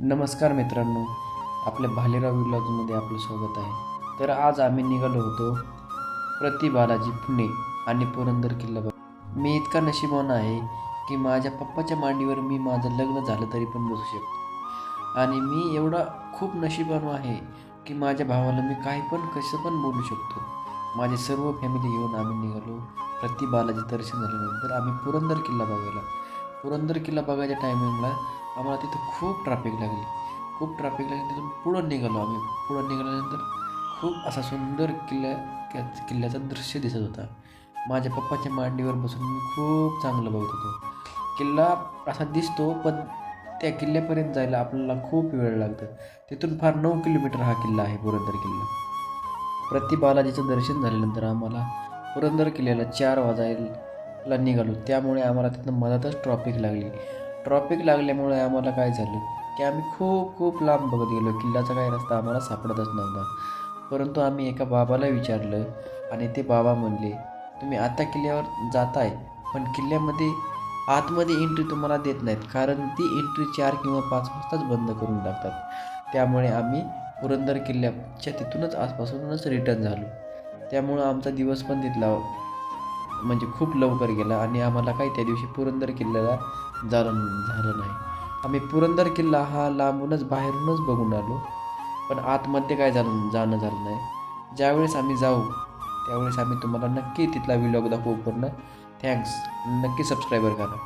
नमस्कार मित्रांनो, आपल्या भालेराव व्लॉग्समध्ये आपलं स्वागत आहे. तर आज आम्ही निघालो होतो प्रति बालाजी पुणे आणि पुरंदर किल्ला बघ. मी इतका नशिबवान आहे की माझ्या पप्पाच्या मांडीवर मी माझं लग्न झालं तरी पण बसू शकतो. आणि मी एवढा खूप नशिबवान आहे की माझ्या भावाला मी काही पण कसं पण बोलू शकतो. माझे सर्व फॅमिली घेऊन आम्ही निघालो. प्रति बालाजी दर्शन झाल्यानंतर आम्ही पुरंदर किल्ला बघायला. पुरंदर किल्ला बघायच्या टायमिंगला आम्हाला तिथं खूप ट्रॅफिक लागली. तिथून पुढं निघालो आम्ही. पुढं निघाल्यानंतर खूप असा सुंदर किल्ल्याचं दृश्य दिसत होता. माझ्या पप्पाच्या मांडीवर बसून मी खूप चांगलं बघत होतो. किल्ला असा दिसतो, पण त्या किल्ल्यापर्यंत जायला आपल्याला खूप वेळ लागतं. तिथून फार 9 किलोमीटर हा किल्ला आहे, पुरंदर किल्ला. प्रति बालाजीचं दर्शन झाल्यानंतर आम्हाला पुरंदर किल्ल्याला 4 वाजायला निघालो. त्यामुळे आम्हाला तिथं मधातच ट्रॉफिक लागल्यामुळे आम्हाला काय झालं की आम्ही खूप खूप लांब बघत गेलो. किल्ल्याचा काही रस्ता आम्हाला सापडतच नव्हता. परंतु आम्ही एका बाबाला विचारलं आणि ते बाबा म्हणले, तुम्ही आता किल्ल्यावर जाताय, पण किल्ल्यामध्ये आतमध्ये एंट्री तुम्हाला देत नाहीत, कारण ती एंट्री 4 किंवा 5 वाजताच बंद करून टाकतात. त्यामुळे आम्ही पुरंदर किल्ल्याच्या तिथूनच आजपासूनच रिटर्न झालो. त्यामुळं आमचा दिवस पण तिथला म्हणजे खूप लवकर गेला आणि आम्हाला काही त्या दिवशी पुरंदर किल्ल्याला झालं नाही. आम्ही पुरंदर किल्ला हा लांबूनच बाहेरूनच बघून आलो, पण आतमध्ये काय जाणं झालं नाही. ज्यावेळेस आम्ही जाऊ त्यावेळेस आम्ही तुम्हाला नक्की तिथला व्लॉग दाखवू पूर्ण. थँक्स. नक्की सबस्क्राईबर करा.